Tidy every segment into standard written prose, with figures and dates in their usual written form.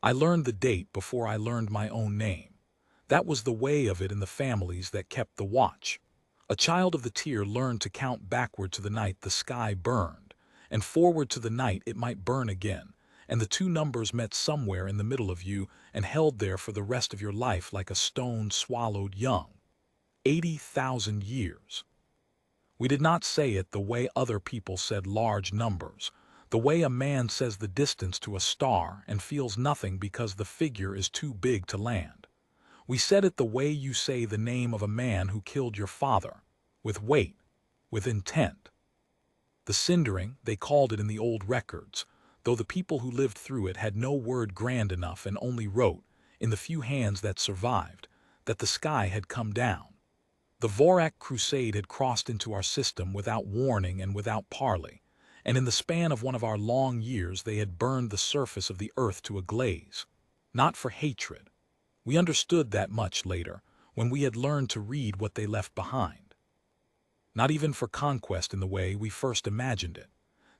I learned the date before I learned my own name. That was the way of it in the families that kept the watch. A child of the tier learned to count backward to the night the sky burned, and forward to the night it might burn again, and the two numbers met somewhere in the middle of you and held there for the rest of your life like a stone swallowed young. 80,000 years. We did not say it the way other people said large numbers, the way a man says the distance to a star and feels nothing because the figure is too big to land. We said it the way you say the name of a man who killed your father, with weight, with intent. The cindering, they called it in the old records, though the people who lived through it had no word grand enough and only wrote, in the few hands that survived, that the sky had come down. The Vorak Crusade had crossed into our system without warning and without parley, and in the span of one of our long years they had burned the surface of the earth to a glaze. Not for hatred. We understood that much later, when we had learned to read what they left behind. Not even for conquest in the way we first imagined it.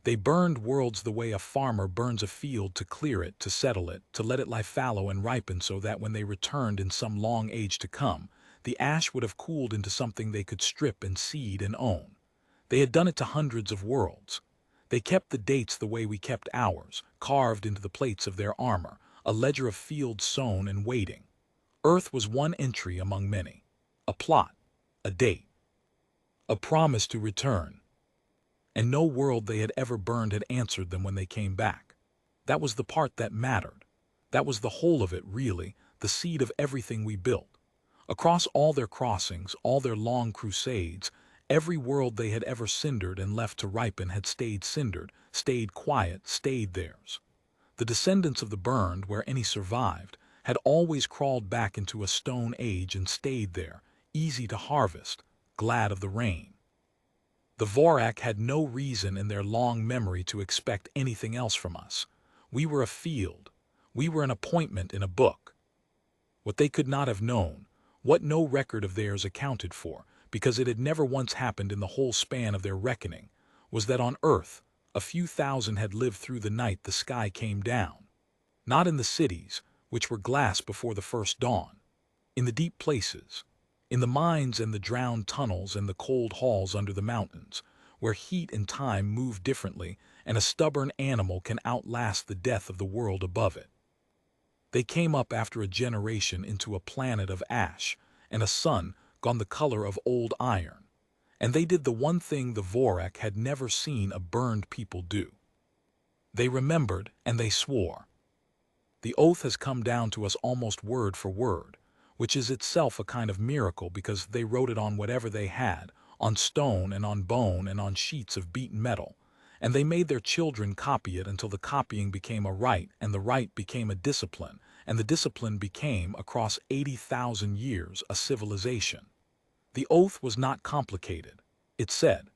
They burned worlds the way a farmer burns a field to clear it, to settle it, to let it lie fallow and ripen so that when they returned in some long age to come, the ash would have cooled into something they could strip and seed and own. They had done it to hundreds of worlds. They kept the dates the way we kept ours, carved into the plates of their armor, a ledger of fields sown and waiting. Earth was one entry among many. A plot, a date, a promise to return. And no world they had ever burned had answered them when they came back. That was the part that mattered. That was the whole of it, really, the seed of everything we built. Across all their crossings, all their long crusades, every world they had ever cindered and left to ripen had stayed cindered, stayed quiet, stayed theirs. The descendants of the burned, where any survived, had always crawled back into a stone age and stayed there, easy to harvest, glad of the rain. The Vorak had no reason in their long memory to expect anything else from us. We were a field. We were an appointment in a book. What they could not have known, what no record of theirs accounted for, because it had never once happened in the whole span of their reckoning, was that on Earth, a few thousand had lived through the night the sky came down. Not in the cities, which were glass before the first dawn. In the deep places. In the mines and the drowned tunnels and the cold halls under the mountains, where heat and time move differently and a stubborn animal can outlast the death of the world above it. They came up after a generation into a planet of ash and a sun gone the color of old iron, and they did the one thing the Vorak had never seen a burned people do. They remembered and they swore. The oath has come down to us almost word for word, which is itself a kind of miracle because they wrote it on whatever they had, on stone and on bone and on sheets of beaten metal, and they made their children copy it until the copying became a rite and the rite became a discipline, and the discipline became, across 80,000 years, a civilization. The oath was not complicated. It said,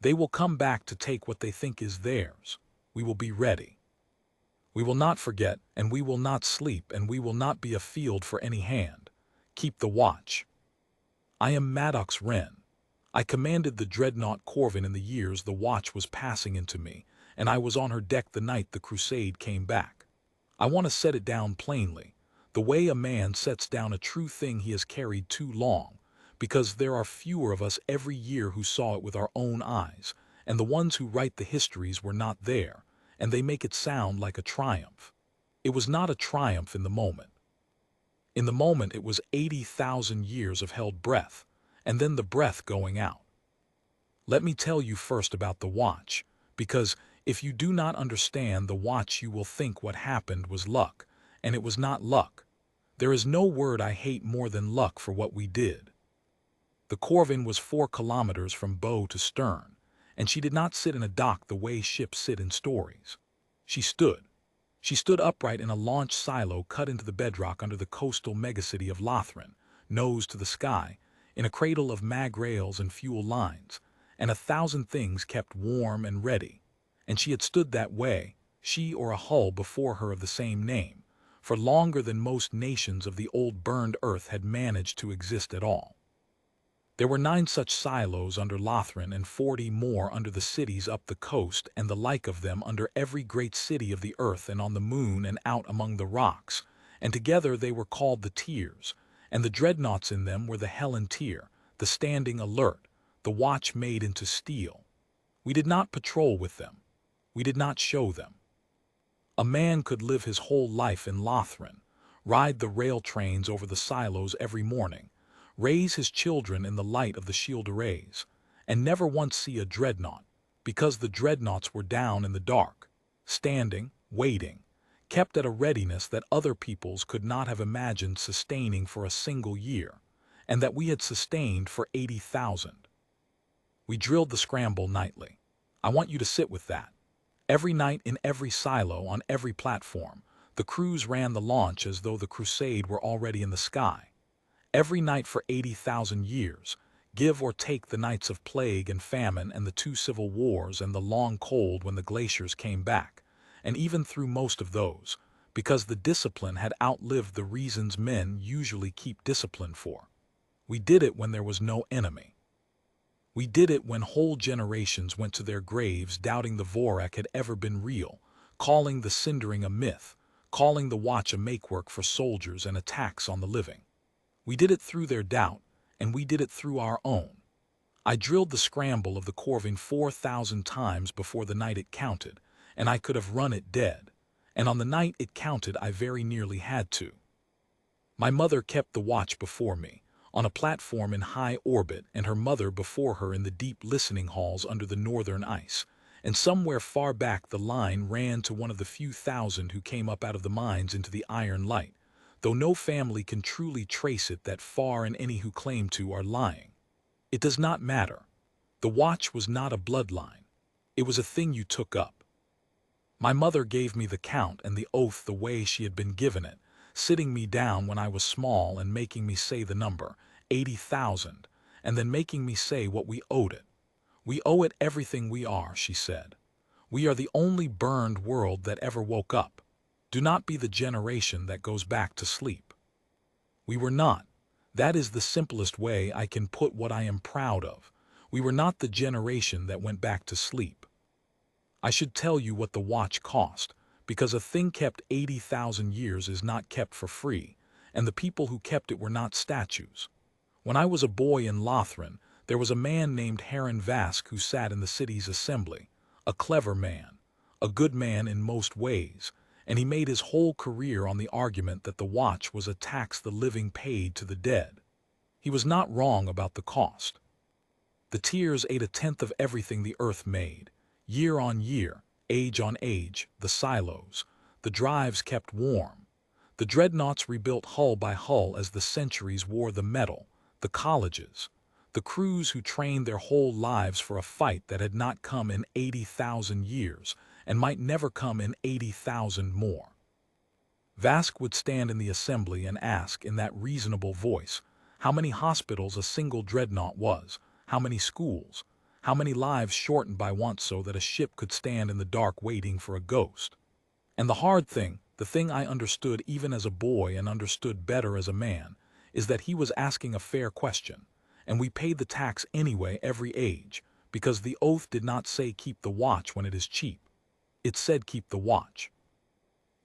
they will come back to take what they think is theirs. We will be ready. We will not forget, and we will not sleep, and we will not be a field for any hand. Keep the watch. I am Maddox Wren. I commanded the dreadnought Corvin in the years the watch was passing into me, and I was on her deck the night the Crusade came back. I want to set it down plainly, the way a man sets down a true thing he has carried too long, because there are fewer of us every year who saw it with our own eyes, and the ones who write the histories were not there, and they make it sound like a triumph. It was not a triumph in the moment. In the moment it was 80,000 years of held breath, and then the breath going out. Let me tell you first about the watch, because if you do not understand the watch you will think what happened was luck, and it was not luck. There is no word I hate more than luck for what we did. The Corvin was 4 kilometers from bow to stern, and she did not sit in a dock the way ships sit in stories. She stood. She stood upright in a launch silo cut into the bedrock under the coastal megacity of Lothran, nose to the sky, in a cradle of mag rails and fuel lines, and 1,000 things kept warm and ready. And she had stood that way, she or a hull before her of the same name, for longer than most nations of the old burned earth had managed to exist at all. There were 9 such silos under Lothran and 40 more under the cities up the coast, and the like of them under every great city of the earth and on the moon and out among the rocks, and together they were called the tiers, and the dreadnoughts in them were the Helen tier, the standing alert, the watch made into steel. We did not patrol with them. We did not show them. A man could live his whole life in Lothran, ride the rail trains over the silos every morning, raise his children in the light of the shield arrays, and never once see a dreadnought, because the dreadnoughts were down in the dark, standing, waiting, kept at a readiness that other peoples could not have imagined sustaining for a single year, and that we had sustained for 80,000. We drilled the scramble nightly. I want you to sit with that. Every night in every silo, on every platform, the crews ran the launch as though the Crusade were already in the sky. Every night for 80,000 years, give or take the nights of plague and famine and the 2 civil wars and the long cold when the glaciers came back, and even through most of those, because the discipline had outlived the reasons men usually keep discipline for. We did it when there was no enemy. We did it when whole generations went to their graves doubting the Vorak had ever been real, calling the cindering a myth, calling the watch a makework for soldiers and attacks on the living. We did it through their doubt, and we did it through our own. I drilled the scramble of the Corvine 4,000 times before the night it counted, and I could have run it dead, and on the night it counted I very nearly had to. My mother kept the watch before me, on a platform in high orbit, and her mother before her in the deep listening halls under the northern ice, and somewhere far back the line ran to one of the few thousand who came up out of the mines into the iron light, though no family can truly trace it that far, and any who claim to are lying. It does not matter. The watch was not a bloodline. It was a thing you took up. My mother gave me the count and the oath the way she had been given it, sitting me down when I was small and making me say the number, 80,000, and then making me say what we owed it. We owe it everything we are, she said. We are the only burned world that ever woke up. Do not be the generation that goes back to sleep. We were not. That is the simplest way I can put what I am proud of. We were not the generation that went back to sleep. I should tell you what the watch cost, because a thing kept 80,000 years is not kept for free, and the people who kept it were not statues. When I was a boy in Lothran, there was a man named Heron Vask who sat in the city's assembly, a clever man, a good man in most ways, and he made his whole career on the argument that the watch was a tax the living paid to the dead. He was not wrong about the cost. The tiers ate 1/10 of everything the earth made, year on year, age on age, the silos, the drives kept warm. The dreadnoughts rebuilt hull by hull as the centuries wore the metal, the colleges, the crews who trained their whole lives for a fight that had not come in 80,000 years, and might never come in 80,000 more. Vask would stand in the assembly and ask in that reasonable voice how many hospitals a single dreadnought was, how many schools, how many lives shortened by want so that a ship could stand in the dark waiting for a ghost. And the hard thing, the thing I understood even as a boy and understood better as a man, is that he was asking a fair question, and we paid the tax anyway every age, because the oath did not say keep the watch when it is cheap. It said keep the watch.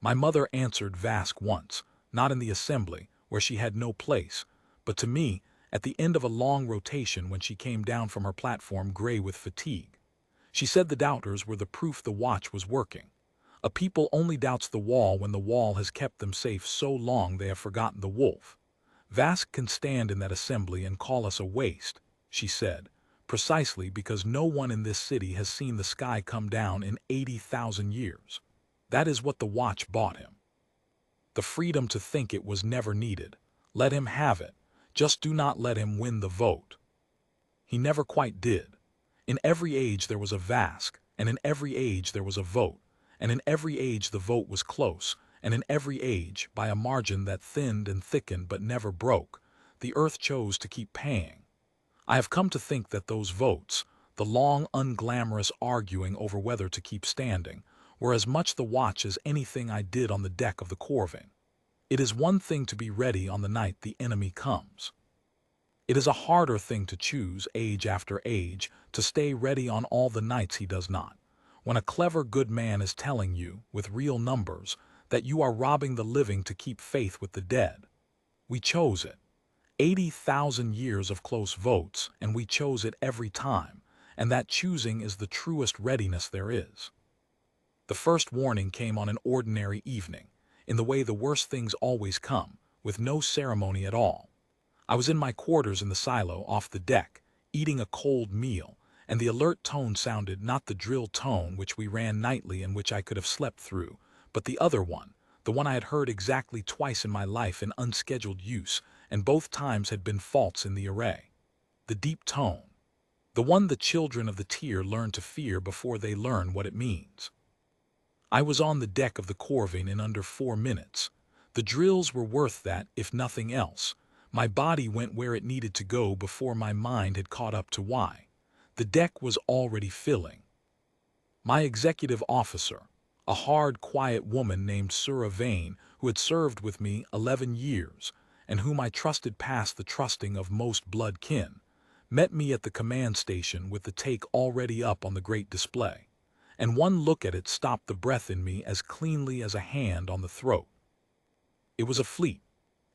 My mother answered Vask once, not in the assembly, where she had no place, but to me, at the end of a long rotation when she came down from her platform gray with fatigue. She said the doubters were the proof the watch was working. A people only doubts the wall when the wall has kept them safe so long they have forgotten the wolf. Vask can stand in that assembly and call us a waste, she said, precisely because no one in this city has seen the sky come down in 80,000 years. That is what the watch bought him. The freedom to think it was never needed. Let him have it. Just do not let him win the vote. He never quite did. In every age there was a Vask, and in every age there was a vote, and in every age the vote was close, and in every age, by a margin that thinned and thickened but never broke, the earth chose to keep paying. I have come to think that those votes, the long, unglamorous arguing over whether to keep standing, were as much the watch as anything I did on the deck of the Corvine. It is one thing to be ready on the night the enemy comes. It is a harder thing to choose age after age, to stay ready on all the nights he does not. When a clever good man is telling you, with real numbers, that you are robbing the living to keep faith with the dead. We chose it. 80,000 years of close votes, and we chose it every time, and that choosing is the truest readiness there is. The first warning came on an ordinary evening, in the way the worst things always come, with no ceremony at all. I was in my quarters in the silo off the deck, eating a cold meal, and the alert tone sounded not the drill tone which we ran nightly and which I could have slept through, but the other one, the one I had heard exactly twice in my life in unscheduled use, and both times had been false in the array. The deep tone. The one the children of the tier learn to fear before they learn what it means. I was on the deck of the Corvine in under 4 minutes. The drills were worth that, if nothing else. My body went where it needed to go before my mind had caught up to why. The deck was already filling. My executive officer, a hard, quiet woman named Sura Vane, who had served with me 11 years, and whom I trusted past the trusting of most blood kin, met me at the command station with the take already up on the great display, and one look at it stopped the breath in me as cleanly as a hand on the throat. It was a fleet.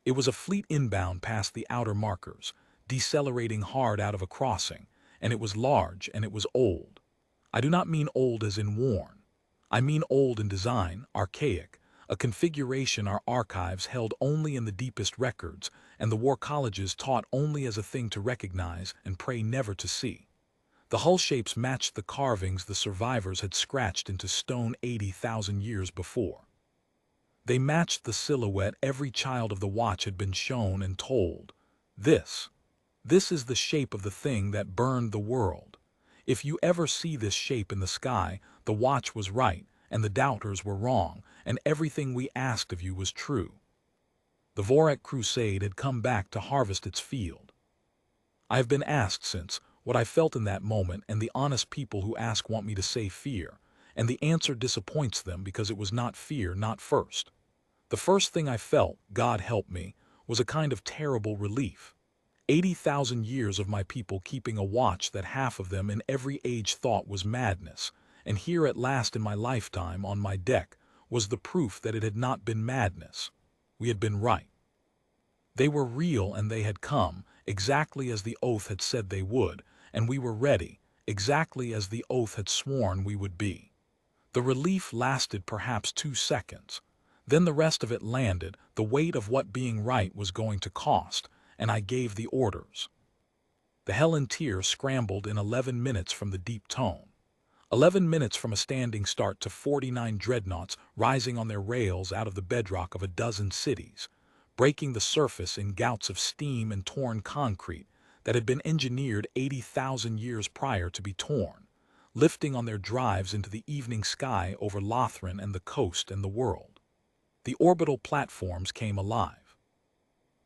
It was a fleet inbound past the outer markers, decelerating hard out of a crossing, and it was large and it was old. I do not mean old as in worn. I mean old in design, archaic, a configuration our archives held only in the deepest records, and the war colleges taught only as a thing to recognize and pray never to see. The hull shapes matched the carvings the survivors had scratched into stone 80,000 years before. They matched the silhouette every child of the watch had been shown and told. This is the shape of the thing that burned the world. If you ever see this shape in the sky, the watch was right, and the doubters were wrong, and everything we asked of you was true. The Vorak Crusade had come back to harvest its field. I have been asked since what I felt in that moment, and the honest people who ask want me to say fear, and the answer disappoints them because it was not fear, not first. The first thing I felt, God help me, was a kind of terrible relief. 80,000 years of my people keeping a watch that half of them in every age thought was madness, and here at last in my lifetime on my deck was the proof that it had not been madness. We had been right. They were real and they had come, exactly as the oath had said they would, and we were ready, exactly as the oath had sworn we would be. The relief lasted perhaps 2 seconds. Then the rest of it landed, the weight of what being right was going to cost, and I gave the orders. The Helen Tier scrambled in 11 minutes from the deep tone. 11 minutes from a standing start to 49 dreadnoughts rising on their rails out of the bedrock of a dozen cities, breaking the surface in gouts of steam and torn concrete that had been engineered 80,000 years prior to be torn, lifting on their drives into the evening sky over Lothran and the coast and the world. The orbital platforms came alive.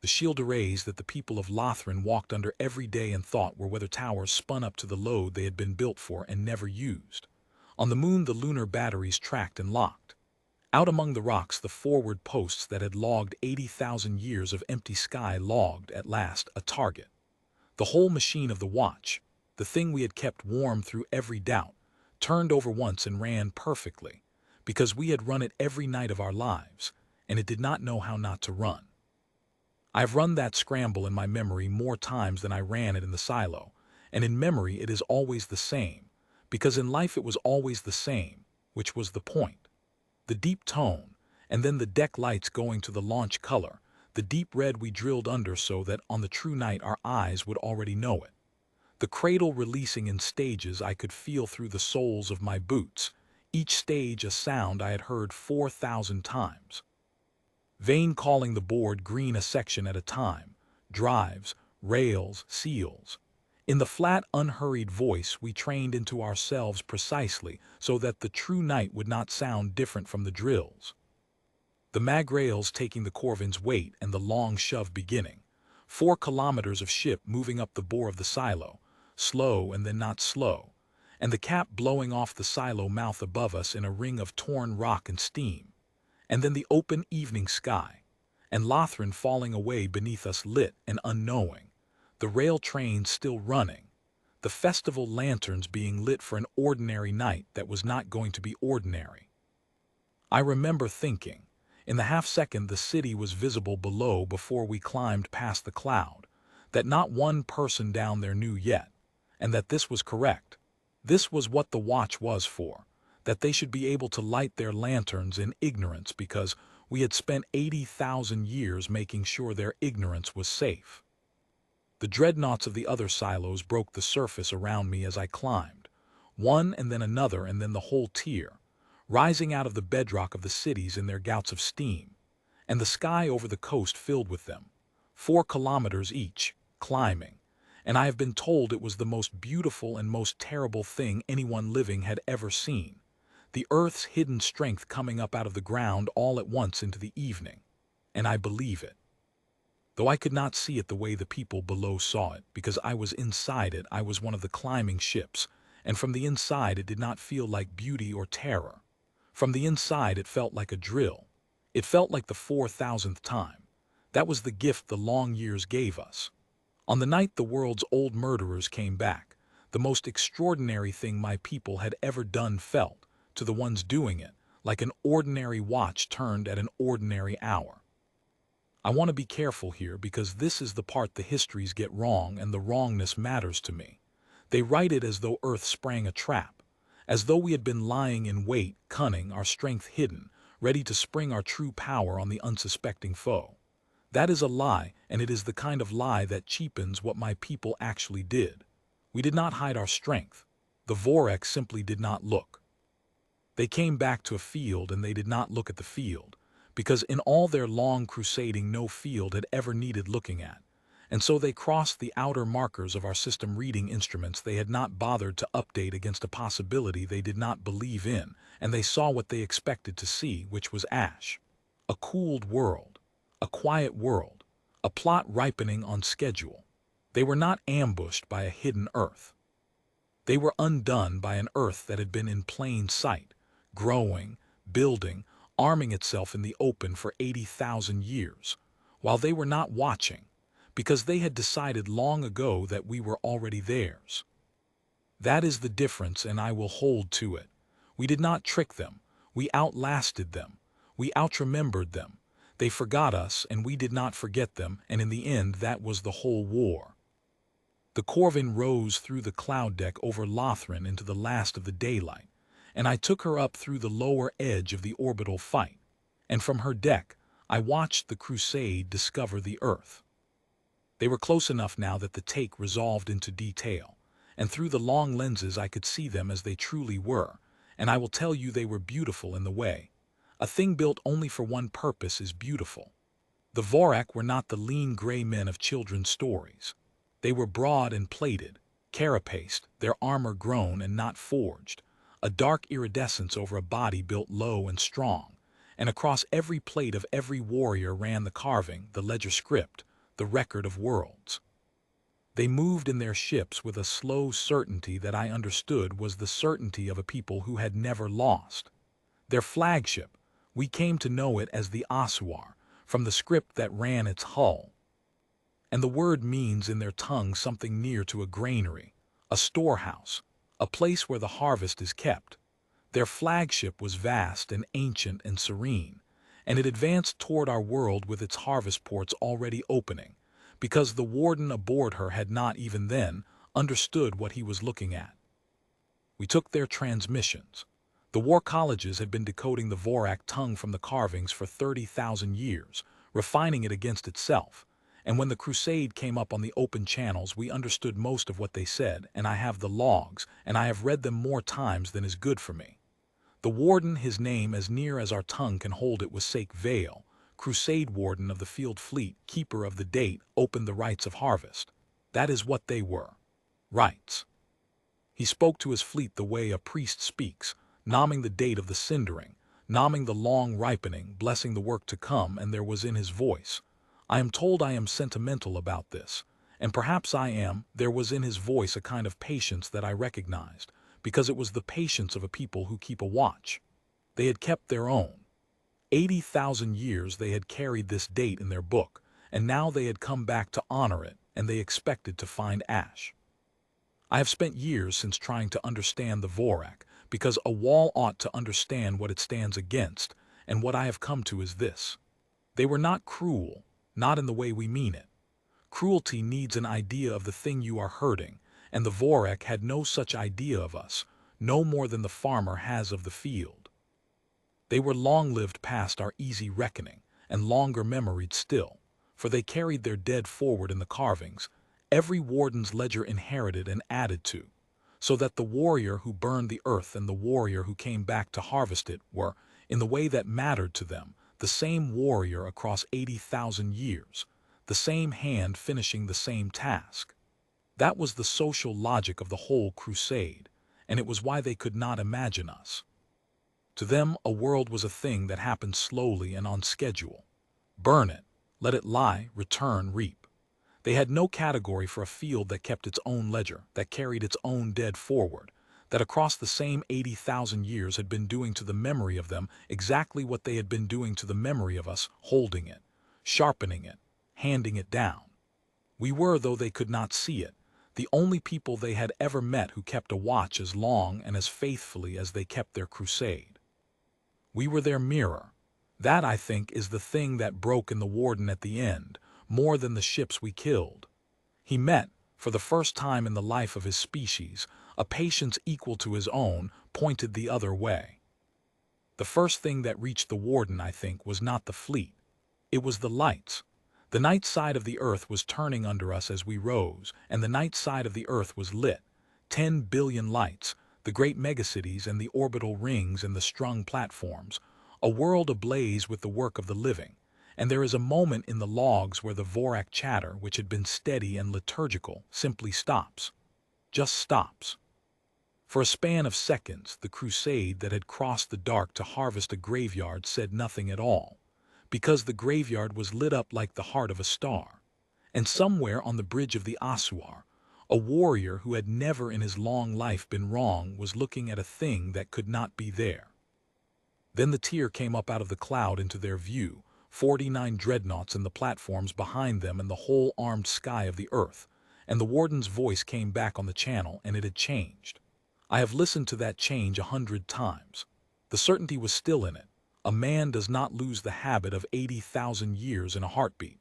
The shield arrays that the people of Lothran walked under every day and thought were weather towers spun up to the load they had been built for and never used. On the moon the lunar batteries tracked and locked. Out among the rocks the forward posts that had logged 80,000 years of empty sky logged, at last, a target. The whole machine of the watch, the thing we had kept warm through every doubt, turned over once and ran perfectly, because we had run it every night of our lives, and it did not know how not to run. I have run that scramble in my memory more times than I ran it in the silo, and in memory it is always the same, because in life it was always the same, which was the point. The deep tone, and then the deck lights going to the launch color, the deep red we drilled under so that on the true night our eyes would already know it. The cradle releasing in stages I could feel through the soles of my boots, each stage a sound I had heard 4,000 times. Vane calling the board green a section at a time, drives, rails, seals. In the flat, unhurried voice we trained into ourselves precisely so that the true night would not sound different from the drills. The mag rails taking the Corvine's weight and the long shove beginning. 4 kilometers of ship moving up the bore of the silo, slow and then not slow, and the cap blowing off the silo mouth above us in a ring of torn rock and steam, and then the open evening sky, and Lothran falling away beneath us lit and unknowing, the rail trains still running, the festival lanterns being lit for an ordinary night that was not going to be ordinary. I remember thinking, in the half-second the city was visible below before we climbed past the cloud, that not one person down there knew yet, and that this was correct. This was what the watch was for, that they should be able to light their lanterns in ignorance because we had spent 80,000 years making sure their ignorance was safe. The dreadnoughts of the other silos broke the surface around me as I climbed, one and then another and then the whole tier, rising out of the bedrock of the cities in their gouts of steam, and the sky over the coast filled with them, 4 kilometers each, climbing, and I have been told it was the most beautiful and most terrible thing anyone living had ever seen, the Earth's hidden strength coming up out of the ground all at once into the evening, and I believe it. Though I could not see it the way the people below saw it, because I was inside it, I was one of the climbing ships, and from the inside it did not feel like beauty or terror. From the inside it felt like a drill. It felt like the 4,000th time. That was the gift the long years gave us. On the night the world's old murderers came back, the most extraordinary thing my people had ever done felt, to the ones doing it, like an ordinary watch turned at an ordinary hour. I want to be careful here because this is the part the histories get wrong and the wrongness matters to me. They write it as though Earth sprang a trap, as though we had been lying in wait, cunning, our strength hidden, ready to spring our true power on the unsuspecting foe. That is a lie, and it is the kind of lie that cheapens what my people actually did. We did not hide our strength. The Vorek simply did not look. They came back to a field and they did not look at the field, because in all their long crusading no field had ever needed looking at, and so they crossed the outer markers of our system reading instruments they had not bothered to update against a possibility they did not believe in, and they saw what they expected to see, which was ash. A cooled world, a quiet world, a plot ripening on schedule. They were not ambushed by a hidden Earth. They were undone by an Earth that had been in plain sight, growing, building, arming itself in the open for 80,000 years, while they were not watching, because they had decided long ago that we were already theirs. That is the difference, and I will hold to it. We did not trick them. We outlasted them. We outremembered them. They forgot us, and we did not forget them, and in the end that was the whole war. The Corvin rose through the cloud deck over Lothran into the last of the daylight, and I took her up through the lower edge of the orbital fight, and from her deck I watched the Crusade discover the Earth. They were close enough now that the take resolved into detail, and through the long lenses I could see them as they truly were, and I will tell you they were beautiful in the way. A thing built only for one purpose is beautiful. The Vorak were not the lean gray men of children's stories. They were broad and plated, carapaced, their armor grown and not forged, a dark iridescence over a body built low and strong, and across every plate of every warrior ran the carving, the ledger script, the record of worlds. They moved in their ships with a slow certainty that I understood was the certainty of a people who had never lost. Their flagship, we came to know it as the Asuar, from the script that ran its hull. And the word means in their tongue something near to a granary, a storehouse, a place where the harvest is kept. Their flagship was vast and ancient and serene, and it advanced toward our world with its harvest ports already opening, because the warden aboard her had not even then understood what he was looking at. We took their transmissions. The war colleges had been decoding the Vorak tongue from the carvings for 30,000 years, refining it against itself, and when the Crusade came up on the open channels we understood most of what they said, and I have the logs, and I have read them more times than is good for me. The warden, his name as near as our tongue can hold it was Sake Vale, Crusade warden of the field fleet, keeper of the date, opened the rites of harvest. That is what they were. Rites. He spoke to his fleet the way a priest speaks, naming the date of the cindering, naming the long ripening, blessing the work to come, and there was in his voice, I am told I am sentimental about this, and perhaps I am, there was in his voice a kind of patience that I recognized, because it was the patience of a people who keep a watch. They had kept their own. 80,000 years they had carried this date in their book, and now they had come back to honor it, and they expected to find ash. I have spent years since trying to understand the Vorak, because a wall ought to understand what it stands against, and what I have come to is this. They were not cruel, not in the way we mean it. Cruelty needs an idea of the thing you are hurting, and the Vorak had no such idea of us, no more than the farmer has of the field. They were long-lived past our easy reckoning, and longer memoried still, for they carried their dead forward in the carvings, every warden's ledger inherited and added to, so that the warrior who burned the earth and the warrior who came back to harvest it were, in the way that mattered to them, the same warrior across 80,000 years, the same hand finishing the same task. That was the social logic of the whole crusade, and it was why they could not imagine us. To them, a world was a thing that happened slowly and on schedule. Burn it, let it lie, return, reap. They had no category for a field that kept its own ledger, that carried its own dead forward, that across the same 80,000 years had been doing to the memory of them exactly what they had been doing to the memory of us, holding it, sharpening it, handing it down. We were, though they could not see it, the only people they had ever met who kept a watch as long and as faithfully as they kept their crusade. We were their mirror. That, I think, is the thing that broke in the warden at the end, more than the ships we killed. He met, for the first time in the life of his species, a patience equal to his own, pointed the other way. The first thing that reached the warden, I think, was not the fleet. It was the lights. The night side of the earth was turning under us as we rose, and the night side of the earth was lit. 10 billion lights, the great megacities and the orbital rings and the strung platforms, a world ablaze with the work of the living. And there is a moment in the logs where the Vorak chatter, which had been steady and liturgical, simply stops. Just stops. For a span of seconds, the crusade that had crossed the dark to harvest a graveyard said nothing at all, because the graveyard was lit up like the heart of a star. And somewhere on the bridge of the Assuar, a warrior who had never in his long life been wrong was looking at a thing that could not be there. Then the tear came up out of the cloud into their view, 49 dreadnoughts and the platforms behind them and the whole armed sky of the earth, and the warden's voice came back on the channel, and it had changed. I have listened to that change 100 times. The certainty was still in it. A man does not lose the habit of 80,000 years in a heartbeat.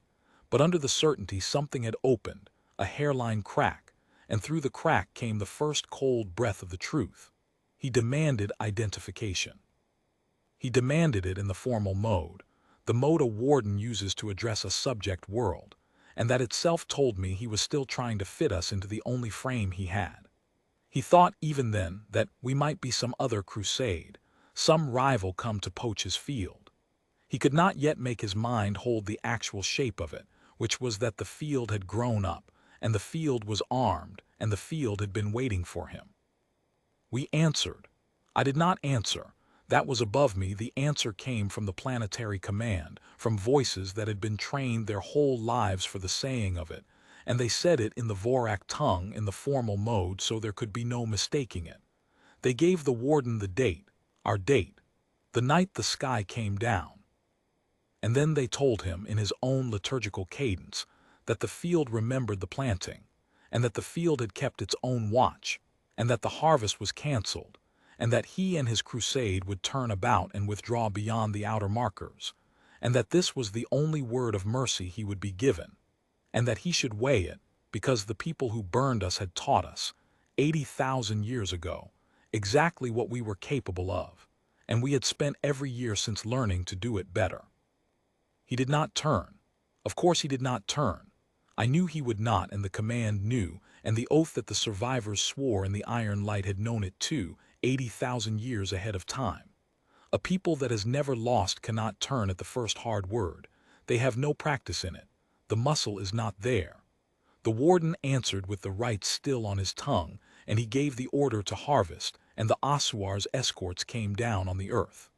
But under the certainty something had opened, a hairline crack, and through the crack came the first cold breath of the truth. He demanded identification. He demanded it in the formal mode, the mode a warden uses to address a subject world, and that itself told me he was still trying to fit us into the only frame he had. He thought even then that we might be some other crusade, some rival come to poach his field. He could not yet make his mind hold the actual shape of it, which was that the field had grown up, and the field was armed, and the field had been waiting for him. We answered. I did not answer. That was above me. The answer came from the planetary command, from voices that had been trained their whole lives for the saying of it, and they said it in the Vorak tongue in the formal mode so there could be no mistaking it. They gave the warden the date, our date, the night the sky came down. And then they told him in his own liturgical cadence that the field remembered the planting, and that the field had kept its own watch, and that the harvest was cancelled, and that he and his crusade would turn about and withdraw beyond the outer markers, and that this was the only word of mercy he would be given, and that he should weigh it, because the people who burned us had taught us, 80,000 years ago, exactly what we were capable of, and we had spent every year since learning to do it better. He did not turn. Of course he did not turn. I knew he would not, and the command knew, and the oath that the survivors swore in the iron light had known it too, 80,000 years ahead of time. A people that has never lost cannot turn at the first hard word. They have no practice in it. The muscle is not there. The warden answered with the rites still on his tongue, and he gave the order to harvest, and the Assuar's escorts came down on the earth.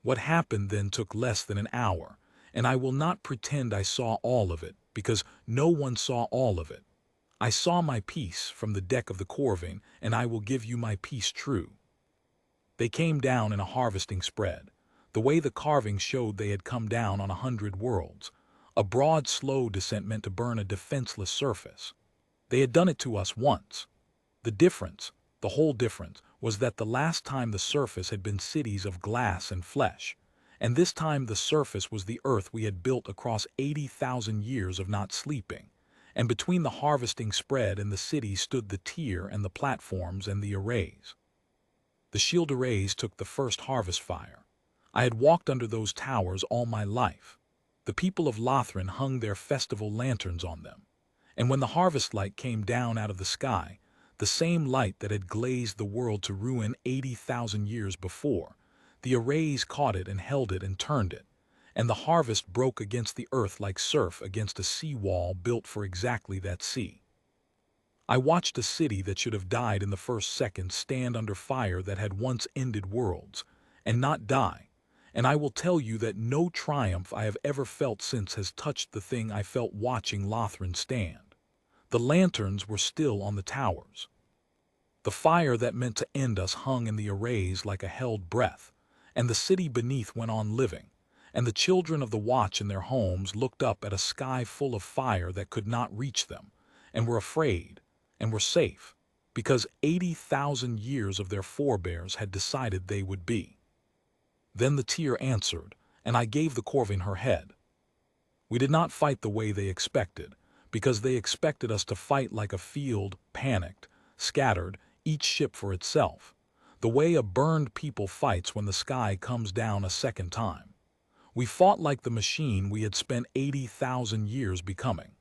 What happened then took less than an hour, and I will not pretend I saw all of it, because no one saw all of it. I saw my piece from the deck of the corvine, and I will give you my piece true. They came down in a harvesting spread, the way the carving showed they had come down on 100 worlds, A broad, slow descent meant to burn a defenseless surface. They had done it to us once. The difference, the whole difference, was that the last time the surface had been cities of glass and flesh, and this time the surface was the earth we had built across 80,000 years of not sleeping, and between the harvesting spread and the city stood the tier and the platforms and the arrays. The shield arrays took the first harvest fire. I had walked under those towers all my life. The people of Lothran hung their festival lanterns on them, and when the harvest light came down out of the sky, the same light that had glazed the world to ruin 80,000 years before, the arrays caught it and held it and turned it, and the harvest broke against the earth like surf against a sea-wall built for exactly that sea. I watched a city that should have died in the first second stand under fire that had once ended worlds, and not die, and I will tell you that no triumph I have ever felt since has touched the thing I felt watching Lothran stand. The lanterns were still on the towers. The fire that meant to end us hung in the arrays like a held breath, and the city beneath went on living, and the children of the watch in their homes looked up at a sky full of fire that could not reach them, and were afraid, and were safe, because 80,000 years of their forebears had decided they would be. Then the tier answered, and I gave the corvine her head. We did not fight the way they expected, because they expected us to fight like a field, panicked, scattered, each ship for itself, the way a burned people fights when the sky comes down a second time. We fought like the machine we had spent 80,000 years becoming.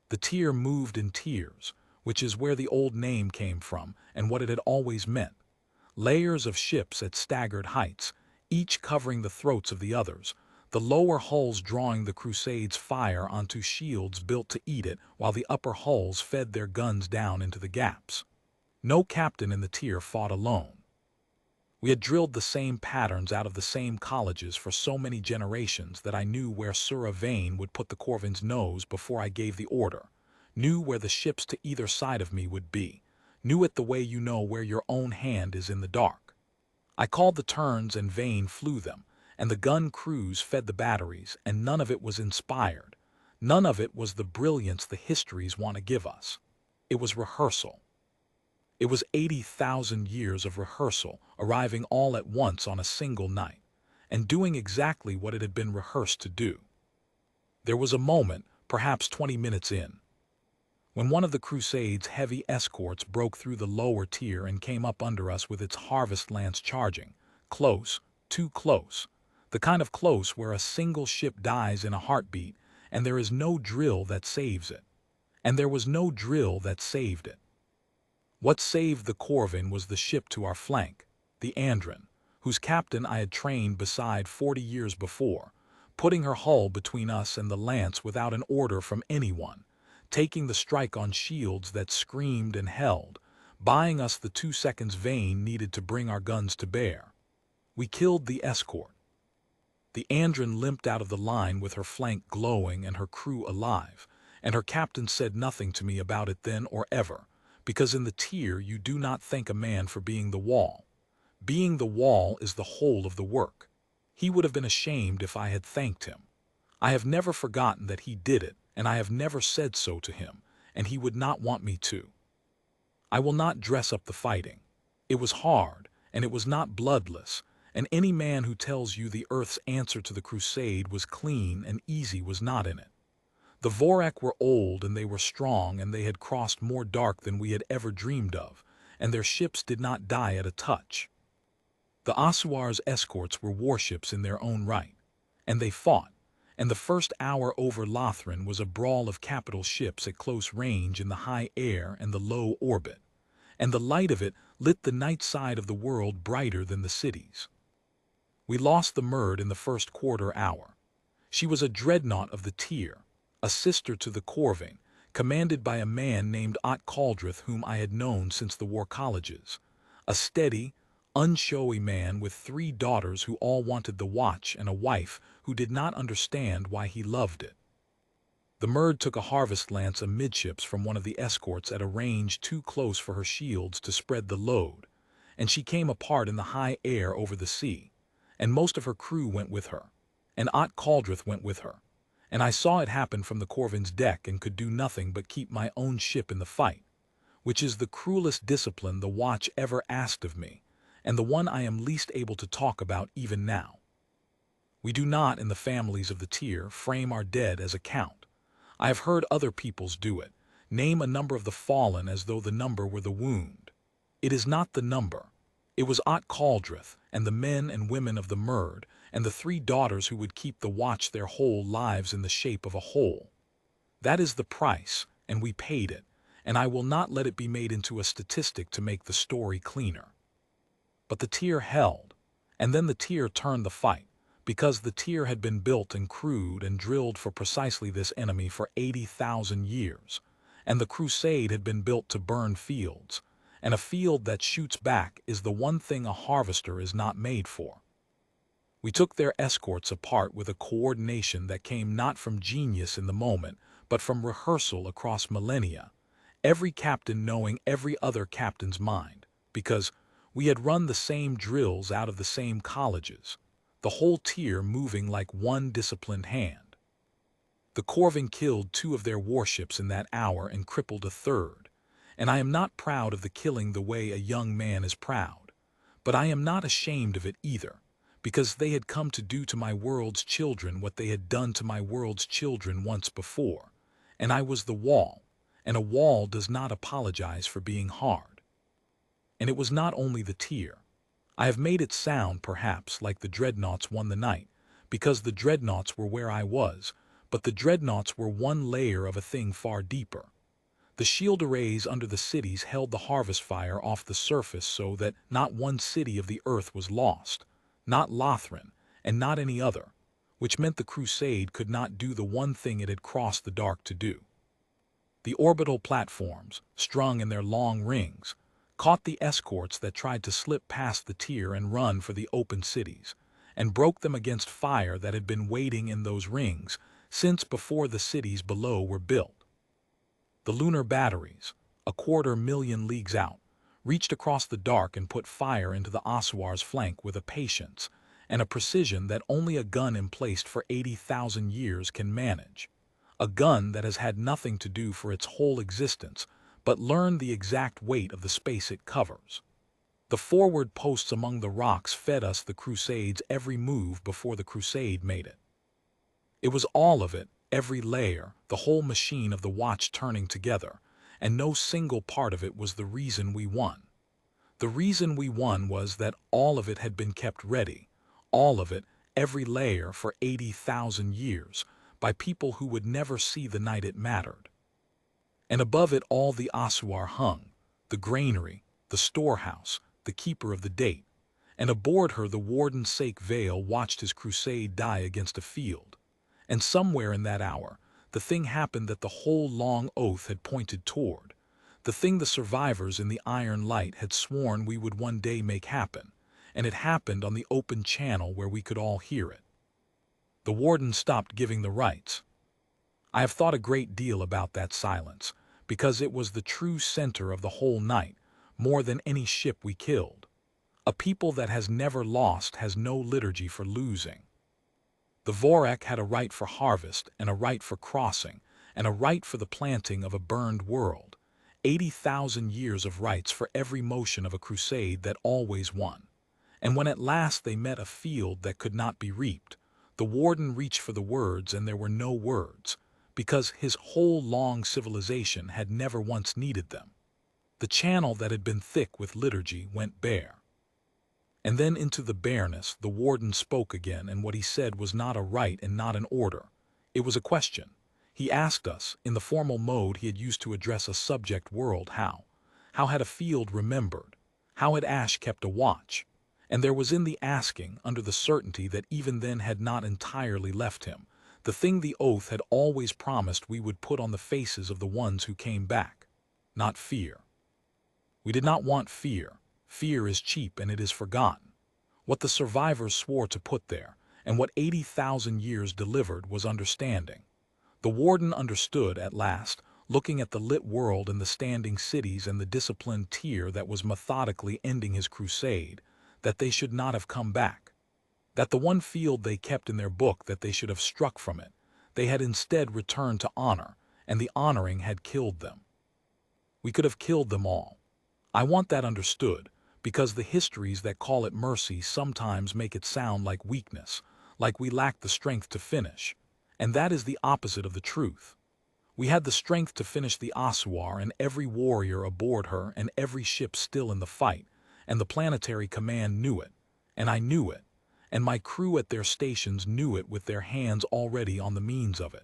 The tier moved in tiers, which is where the old name came from and what it had always meant. Layers of ships at staggered heights, each covering the throats of the others, the lower hulls drawing the Crusade's fire onto shields built to eat it, while the upper hulls fed their guns down into the gaps. No captain in the tier fought alone. We had drilled the same patterns out of the same colleges for so many generations that I knew where Sura Vane would put the corvine's nose before I gave the order, knew where the ships to either side of me would be, knew it the way you know where your own hand is in the dark. I called the turns and Vane flew them, and the gun crews fed the batteries, and none of it was inspired. None of it was the brilliance the histories want to give us. It was rehearsal. It was 80,000 years of rehearsal, arriving all at once on a single night, and doing exactly what it had been rehearsed to do. There was a moment, perhaps 20 minutes in, when one of the Crusade's heavy escorts broke through the lower tier and came up under us with its harvest lance charging, close, too close, the kind of close where a single ship dies in a heartbeat, and there is no drill that saves it. And there was no drill that saved it. What saved the corvine was the ship to our flank, the Andren, whose captain I had trained beside 40 years before, putting her hull between us and the lance without an order from anyone, taking the strike on shields that screamed and held, buying us the 2 seconds Vane needed to bring our guns to bear. We killed the escort. The Andren limped out of the line with her flank glowing and her crew alive, and her captain said nothing to me about it then or ever, because in the tier you do not thank a man for being the wall. Being the wall is the whole of the work. He would have been ashamed if I had thanked him. I have never forgotten that he did it, and I have never said so to him, and he would not want me to. I will not dress up the fighting. It was hard, and it was not bloodless, and any man who tells you the Earth's answer to the Crusade was clean and easy was not in it. The Vorak were old and they were strong, and they had crossed more dark than we had ever dreamed of, and their ships did not die at a touch. The Asuar's escorts were warships in their own right, and they fought, and the first hour over Lothran was a brawl of capital ships at close range in the high air and the low orbit, and the light of it lit the night side of the world brighter than the cities. We lost the Murd in the first quarter hour. She was a dreadnought of the tier, a sister to the corvine, commanded by a man named Caldrith whom I had known since the war colleges, a steady, unshowy man with 3 daughters who all wanted the watch and a wife who did not understand why he loved it. The Murd took a harvest lance amidships from one of the escorts at a range too close for her shields to spread the load, and she came apart in the high air over the sea, and most of her crew went with her, and Caldrith went with her, and I saw it happen from the Corvin's deck and could do nothing but keep my own ship in the fight, which is the cruelest discipline the Watch ever asked of me, and the one I am least able to talk about even now. We do not, in the families of the tier, frame our dead as account. I have heard other peoples do it, name a number of the fallen as though the number were the wound. It is not the number. It was Ot Caldrith, and the men and women of the Murd, and the 3 daughters who would keep the Watch their whole lives in the shape of a whole. That is the price, and we paid it, and I will not let it be made into a statistic to make the story cleaner. But the tier held, and then the tier turned the fight, because the tier had been built and crewed and drilled for precisely this enemy for 80,000 years, and the Crusade had been built to burn fields, and a field that shoots back is the one thing a harvester is not made for. We took their escorts apart with a coordination that came not from genius in the moment, but from rehearsal across millennia, every captain knowing every other captain's mind, because we had run the same drills out of the same colleges, the whole tier moving like one disciplined hand. The Corvin killed 2 of their warships in that hour and crippled a 3rd, and I am not proud of the killing the way a young man is proud, but I am not ashamed of it either, because they had come to do to my world's children what they had done to my world's children once before, and I was the wall, and a wall does not apologize for being hard. And it was not only the tier. I have made it sound, perhaps, like the dreadnoughts won the night, because the dreadnoughts were where I was, but the dreadnoughts were one layer of a thing far deeper. The shield arrays under the cities held the harvest fire off the surface so that not one city of the earth was lost, not Lothran, and not any other, which meant the Crusade could not do the one thing it had crossed the dark to do. The orbital platforms, strung in their long rings, caught the escorts that tried to slip past the tier and run for the open cities, and broke them against fire that had been waiting in those rings since before the cities below were built. The lunar batteries, 250,000 leagues out, reached across the dark and put fire into the Ossuar's flank with a patience and a precision that only a gun emplaced for 80,000 years can manage, a gun that has had nothing to do for its whole existence but learn the exact weight of the space it covers. The forward posts among the rocks fed us the Crusade's every move before the Crusade made it. It was all of it, every layer, the whole machine of the Watch turning together, and no single part of it was the reason we won. The reason we won was that all of it had been kept ready, all of it, every layer for 80,000 years, by people who would never see the night it mattered. And above it all the Ossuar hung, the granary, the storehouse, the keeper of the date, and aboard her the warden's sake Vale watched his crusade die against a field. And somewhere in that hour, the thing happened that the whole long oath had pointed toward, the thing the survivors in the iron light had sworn we would one day make happen, and it happened on the open channel where we could all hear it. The warden stopped giving the rites. I have thought a great deal about that silence, because it was the true center of the whole night, more than any ship we killed. A people that has never lost has no liturgy for losing. The Vorek had a right for harvest, and a right for crossing, and a right for the planting of a burned world, 80,000 years of rights for every motion of a crusade that always won. And when at last they met a field that could not be reaped, the warden reached for the words and there were no words, because his whole long civilization had never once needed them. The channel that had been thick with liturgy went bare. And then into the bareness the warden spoke again, and what he said was not a right and not an order. It was a question. He asked us, in the formal mode he had used to address a subject world, how had a field remembered? How had Ash kept a watch? And there was in the asking, under the certainty that even then had not entirely left him, the thing the oath had always promised we would put on the faces of the ones who came back. Not fear. We did not want fear. Fear is cheap and it is forgotten. What the survivors swore to put there, and what 80,000 years delivered, was understanding. The warden understood at last, looking at the lit world and the standing cities and the disciplined tier that was methodically ending his crusade, that they should not have come back. That the one field they kept in their book that they should have struck from it, They had instead returned to honor, and the honoring had killed them. We could have killed them all. I want that understood, because the histories that call it mercy sometimes make it sound like weakness, like we lack the strength to finish. And that is the opposite of the truth. We had the strength to finish the Ossuar and every warrior aboard her and every ship still in the fight, and the planetary command knew it, and I knew it, and my crew at their stations knew it with their hands already on the means of it.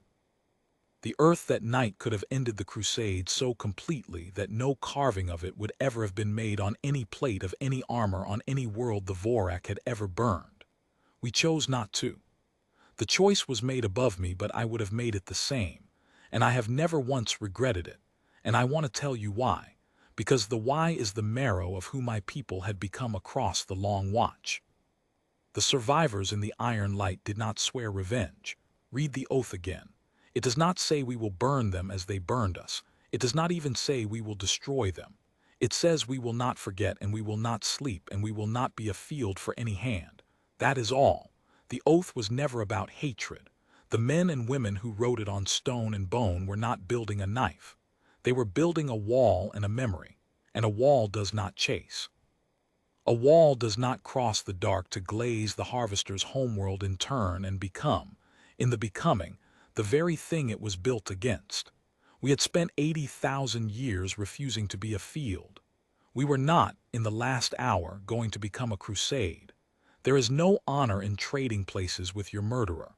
The Earth that night could have ended the Crusade so completely that no carving of it would ever have been made on any plate of any armor on any world the Vorak had ever burned. We chose not to. The choice was made above me, but I would have made it the same, and I have never once regretted it, and I want to tell you why, because the why is the marrow of who my people had become across the long watch. The survivors in the Iron Light did not swear revenge. Read the oath again. It does not say we will burn them as they burned us. It does not even say we will destroy them. It says we will not forget, and we will not sleep, and we will not be a field for any hand. That is all. The oath was never about hatred. The men and women who wrote it on stone and bone were not building a knife. They were building a wall and a memory, and a wall does not chase. A wall does not cross the dark to glaze the harvester's homeworld in turn and become, in the becoming, the very thing it was built against. We had spent 80,000 years refusing to be a field. We were not, in the last hour, going to become a crusade. There is no honor in trading places with your murderer.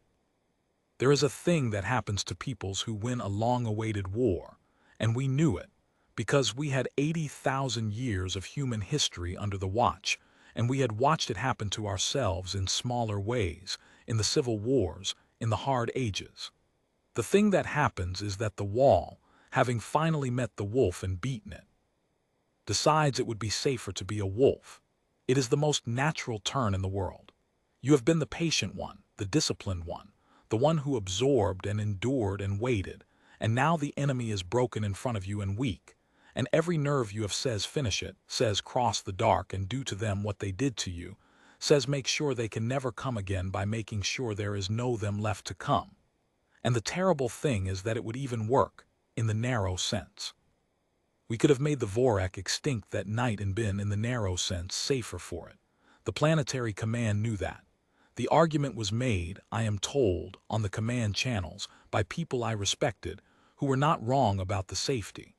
There is a thing that happens to peoples who win a long-awaited war, and we knew it, because we had 80,000 years of human history under the watch, and we had watched it happen to ourselves in smaller ways, in the civil wars, in the hard ages. The thing that happens is that the wall, having finally met the wolf and beaten it, decides it would be safer to be a wolf. It is the most natural turn in the world. You have been the patient one, the disciplined one, the one who absorbed and endured and waited, and now the enemy is broken in front of you and weak, and every nerve you have says finish it, says cross the dark and do to them what they did to you, says make sure they can never come again by making sure there is no them left to come. And the terrible thing is that it would even work, in the narrow sense. We could have made the Vorak extinct that night and been, in the narrow sense, safer for it. The planetary command knew that. The argument was made, I am told, on the command channels, by people I respected, who were not wrong about the safety.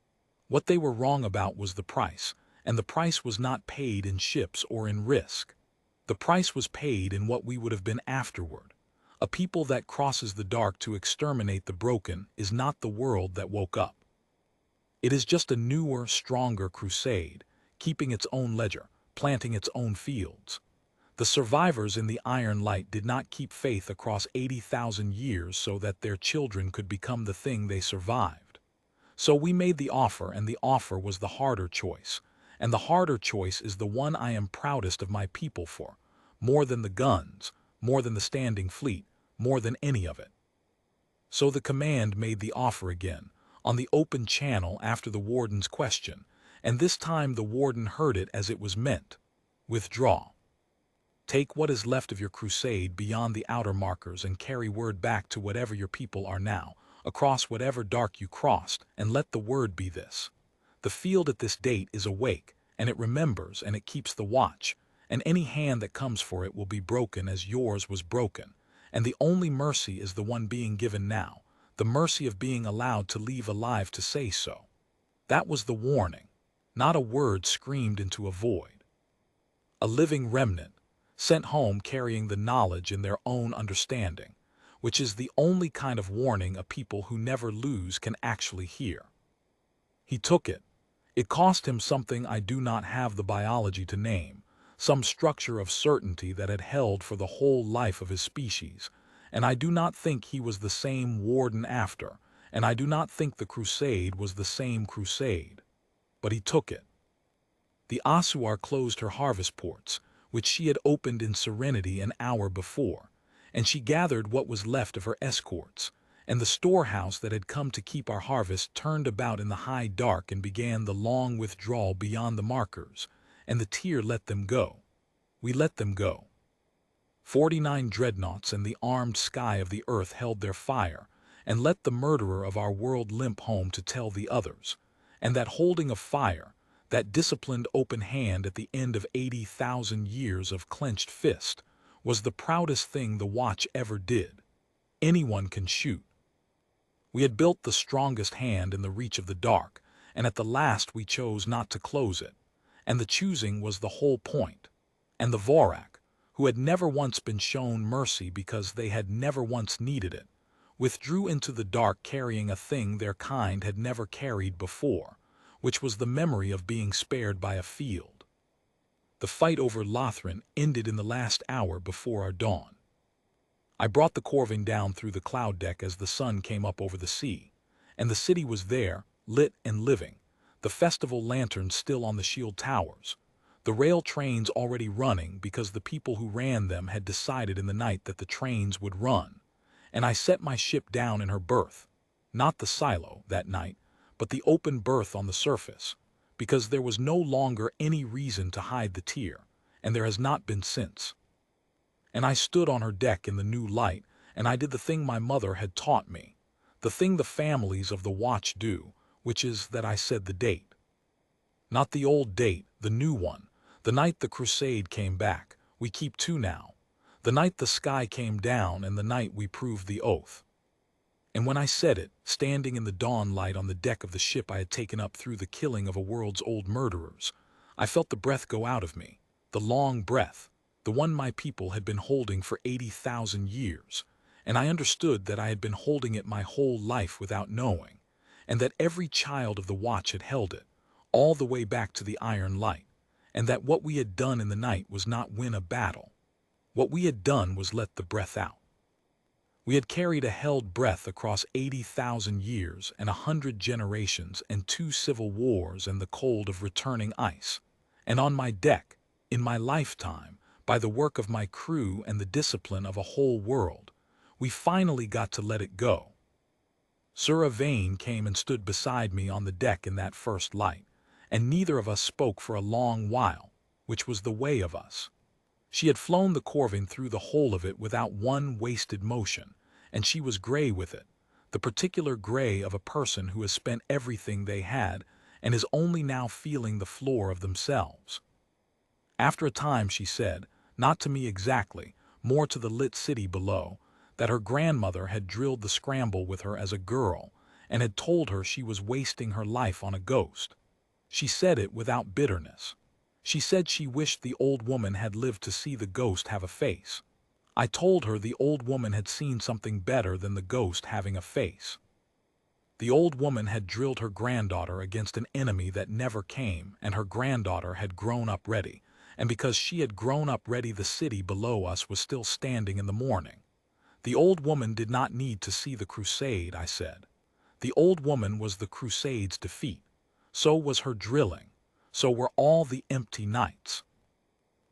What they were wrong about was the price, and the price was not paid in ships or in risk. The price was paid in what we would have been afterward. A people that crosses the dark to exterminate the broken is not the world that woke up. It is just a newer, stronger crusade, keeping its own ledger, planting its own fields. The survivors in the Iron Light did not keep faith across 80,000 years so that their children could become the thing they survived. So we made the offer, and the offer was the harder choice. And the harder choice is the one I am proudest of my people for, more than the guns, more than the standing fleet, more than any of it. So the command made the offer again, on the open channel after the warden's question, and this time the warden heard it as it was meant. Withdraw. Take what is left of your crusade beyond the outer markers and carry word back to whatever your people are now, across whatever dark you crossed, and let the word be this. The field at this date is awake, and it remembers, and it keeps the watch, and any hand that comes for it will be broken as yours was broken, and the only mercy is the one being given now, the mercy of being allowed to leave alive to say so. That was the warning, not a word screamed into a void. A living remnant, sent home carrying the knowledge in their own understanding, which is the only kind of warning a people who never lose can actually hear. He took it. It cost him something I do not have the biology to name, some structure of certainty that had held for the whole life of his species, and I do not think he was the same warden after, and I do not think the crusade was the same crusade. But he took it. The Ossuar closed her harvest ports, which she had opened in serenity an hour before, and she gathered what was left of her escorts, and the storehouse that had come to keep our harvest turned about in the high dark and began the long withdrawal beyond the markers, and the tier let them go. We let them go. 49 dreadnoughts and the armed sky of the earth held their fire, and let the murderer of our world limp home to tell the others, and that holding of fire, that disciplined open hand at the end of 80,000 years of clenched fist, was the proudest thing the watch ever did. Anyone can shoot. We had built the strongest hand in the reach of the dark, and at the last we chose not to close it, and the choosing was the whole point. And the Vorak, who had never once been shown mercy because they had never once needed it, withdrew into the dark carrying a thing their kind had never carried before, which was the memory of being spared by a field. The fight over Lothran ended in the last hour before our dawn. I brought the corvine down through the cloud deck as the sun came up over the sea, and the city was there, lit and living, the festival lanterns still on the shield towers, the rail trains already running because the people who ran them had decided in the night that the trains would run, and I set my ship down in her berth, not the silo that night, but the open berth on the surface, because there was no longer any reason to hide the tier, and there has not been since. And I stood on her deck in the new light, and I did the thing my mother had taught me, the thing the families of the watch do, which is that I said the date. Not the old date, the new one, the night the Crusade came back, we keep two now, the night the sky came down and the night we proved the oath. And when I said it, standing in the dawn light on the deck of the ship I had taken up through the killing of a world's old murderers, I felt the breath go out of me, the long breath, the one my people had been holding for 80,000 years, and I understood that I had been holding it my whole life without knowing, and that every child of the watch had held it, all the way back to the iron light, and that what we had done in the night was not win a battle. What we had done was let the breath out. We had carried a held breath across 80,000 years and 100 generations and 2 civil wars and the cold of returning ice, and on my deck, in my lifetime, by the work of my crew and the discipline of a whole world, we finally got to let it go. Sir Yvain came and stood beside me on the deck in that first light, and neither of us spoke for a long while, which was the way of us. She had flown the corvine through the whole of it without one wasted motion, and she was gray with it, the particular gray of a person who has spent everything they had and is only now feeling the floor of themselves. After a time she said, not to me exactly, more to the lit city below, that her grandmother had drilled the scramble with her as a girl and had told her she was wasting her life on a ghost. She said it without bitterness. She said she wished the old woman had lived to see the ghost have a face. I told her the old woman had seen something better than the ghost having a face. The old woman had drilled her granddaughter against an enemy that never came, and her granddaughter had grown up ready, and because she had grown up ready the city below us was still standing in the morning. The old woman did not need to see the crusade, I said. The old woman was the crusade's defeat. So was her drilling. So were all the empty nights.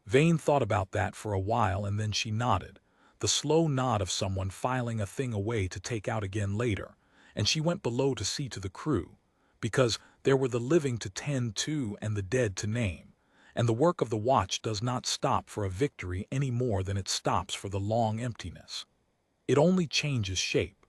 Vane thought about that for a while and then she nodded, the slow nod of someone filing a thing away to take out again later, and she went below to see to the crew, because there were the living to tend to and the dead to name, and the work of the watch does not stop for a victory any more than it stops for the long emptiness. It only changes shape.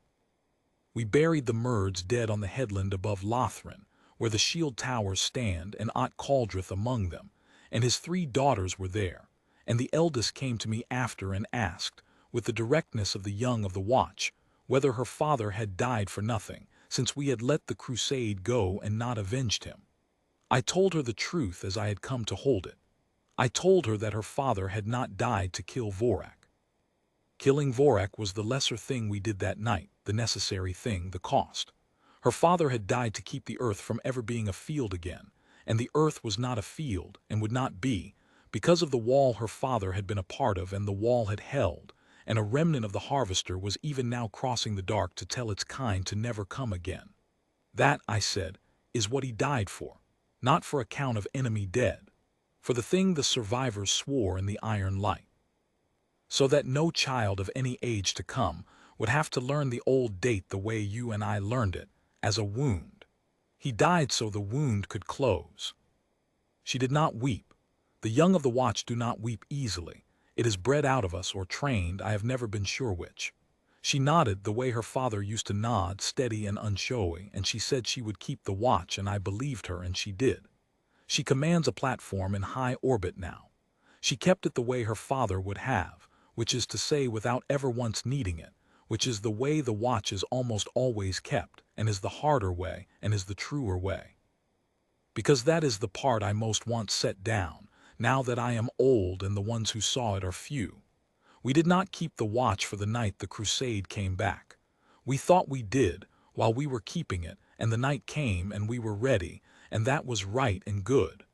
We buried the Murds dead on the headland above Lothran, where the shield towers stand, and Ot Caldrith among them, and his 3 daughters were there, and the eldest came to me after and asked, with the directness of the young of the watch, whether her father had died for nothing, since we had let the crusade go and not avenged him. I told her the truth as I had come to hold it. I told her that her father had not died to kill Vorak. Killing Vorak was the lesser thing we did that night, the necessary thing, the cost. Her father had died to keep the earth from ever being a field again, and the earth was not a field and would not be, because of the wall her father had been a part of and the wall had held, and a remnant of the harvester was even now crossing the dark to tell its kind to never come again. That, I said, is what he died for, not for account of enemy dead, for the thing the survivors swore in the iron light. So that no child of any age to come would have to learn the old date the way you and I learned it, as a wound. He died so the wound could close. She did not weep. The young of the watch do not weep easily. It is bred out of us or trained, I have never been sure which. She nodded the way her father used to nod, steady and unshowy, and she said she would keep the watch, and I believed her, and she did. She commands a platform in high orbit now. She kept it the way her father would have, which is to say without ever once needing it, which is the way the watch is almost always kept, and is the harder way, and is the truer way. Because that is the part I most want set down, now that I am old and the ones who saw it are few. We did not keep the watch for the night the Crusade came back. We thought we did, while we were keeping it, and the night came and we were ready, and that was right and good.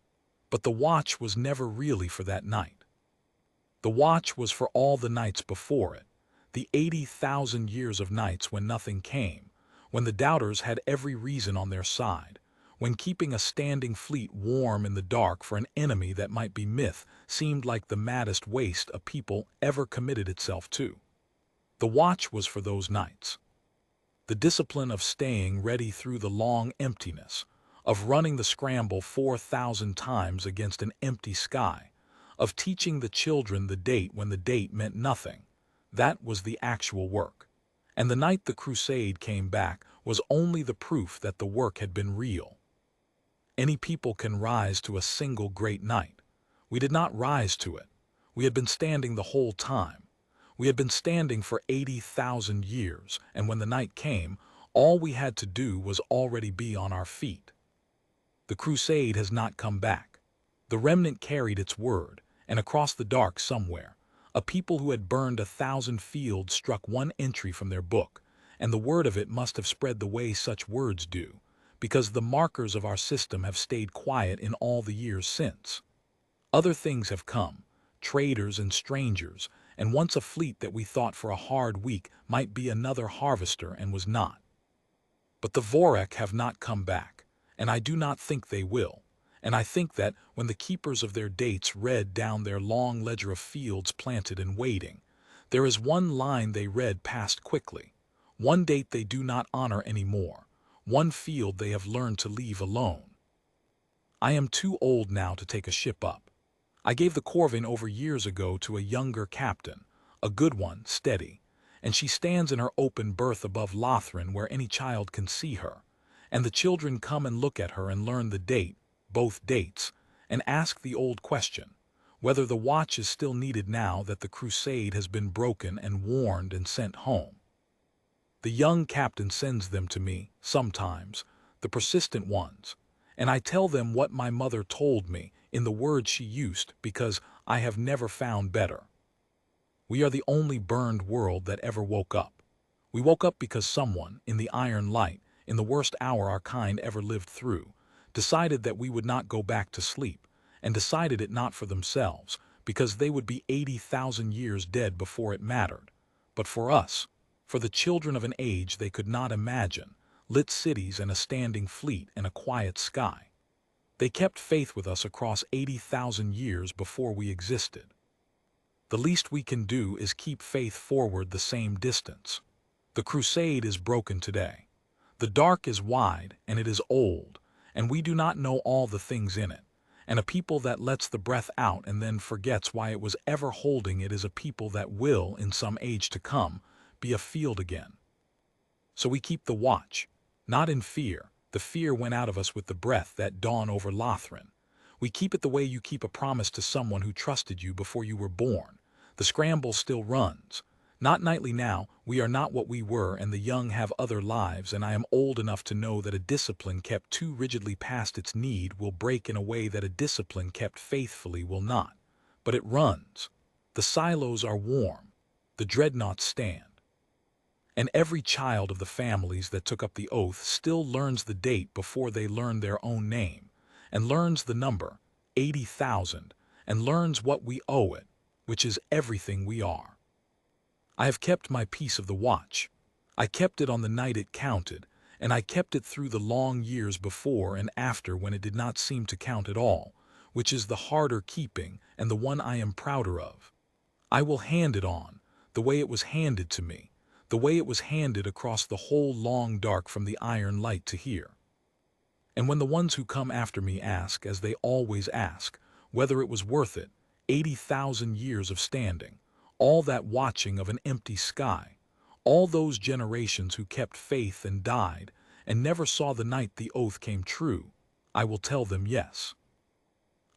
But the watch was never really for that night. The watch was for all the nights before it, the 80,000 years of nights when nothing came, when the doubters had every reason on their side, when keeping a standing fleet warm in the dark for an enemy that might be myth seemed like the maddest waste a people ever committed itself to. The watch was for those nights. The discipline of staying ready through the long emptiness, of running the scramble 4,000 times against an empty sky, of teaching the children the date when the date meant nothing. That was the actual work. And the night the Crusade came back was only the proof that the work had been real. Any people can rise to a single great night. We did not rise to it. We had been standing the whole time. We had been standing for 80,000 years, and when the night came, all we had to do was already be on our feet. The Crusade has not come back. The remnant carried its word, and across the dark somewhere, a people who had burned 1,000 fields struck one entry from their book, and the word of it must have spread the way such words do, because the markers of our system have stayed quiet in all the years since. Other things have come, traders and strangers, and once a fleet that we thought for a hard week might be another harvester and was not. But the Vorek have not come back, and I do not think they will, and I think that when the keepers of their dates read down their long ledger of fields planted and waiting, there is one line they read past quickly, one date they do not honor any more, one field they have learned to leave alone. I am too old now to take a ship up. I gave the Corvin over years ago to a younger captain, a good one, steady, and she stands in her open berth above Lothran where any child can see her, and the children come and look at her and learn the date, both dates, and ask the old question, whether the watch is still needed now that the Crusade has been broken and warned and sent home. The young captain sends them to me, sometimes, the persistent ones, and I tell them what my mother told me in the words she used because I have never found better. We are the only burned world that ever woke up. We woke up because someone, in the iron light, in the worst hour our kind ever lived through, decided that we would not go back to sleep, and decided it not for themselves, because they would be 80,000 years dead before it mattered, but for us, for the children of an age they could not imagine, lit cities and a standing fleet and a quiet sky. They kept faith with us across 80,000 years before we existed. The least we can do is keep faith forward the same distance. The Crusade is broken today. The dark is wide and it is old, and we do not know all the things in it, and a people that lets the breath out and then forgets why it was ever holding it is a people that will, in some age to come, be afield again. So we keep the watch, not in fear. The fear went out of us with the breath that dawn over Lothran. We keep it the way you keep a promise to someone who trusted you before you were born. The scramble still runs. Not nightly now, we are not what we were, and the young have other lives, and I am old enough to know that a discipline kept too rigidly past its need will break in a way that a discipline kept faithfully will not. But it runs. The silos are warm. The dreadnoughts stand. And every child of the families that took up the oath still learns the date before they learn their own name, and learns the number, 80,000, and learns what we owe it, which is everything we are. I have kept my piece of the watch. I kept it on the night it counted, and I kept it through the long years before and after when it did not seem to count at all, which is the harder keeping and the one I am prouder of. I will hand it on, the way it was handed to me, the way it was handed across the whole long dark from the iron light to here. And when the ones who come after me ask, as they always ask, whether it was worth it, 80,000 years of standing, all that watching of an empty sky, All those generations who kept faith and died, and never saw the night the oath came true, I will tell them yes.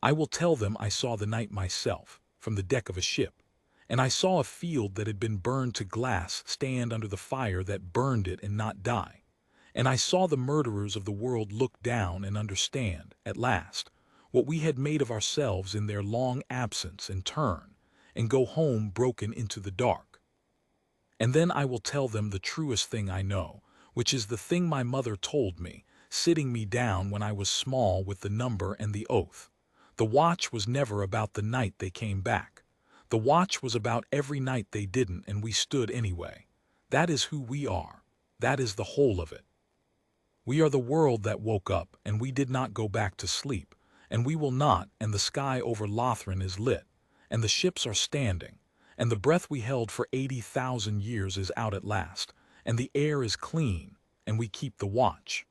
I will tell them I saw the night myself, from the deck of a ship, and I saw a field that had been burned to glass stand under the fire that burned it and not die. And I saw the murderers of the world look down and understand, at last, what we had made of ourselves in their long absence and turn, and go home broken into the dark. And then I will tell them the truest thing I know, which is the thing my mother told me, sitting me down when I was small with the number and the oath. The watch was never about the night they came back. The watch was about every night they didn't and we stood anyway. That is who we are. That is the whole of it. We are the world that woke up and we did not go back to sleep, and we will not, and the sky over Lothran is lit, and the ships are standing, and the breath we held for 80,000 years is out at last, and the air is clean, and we keep the watch.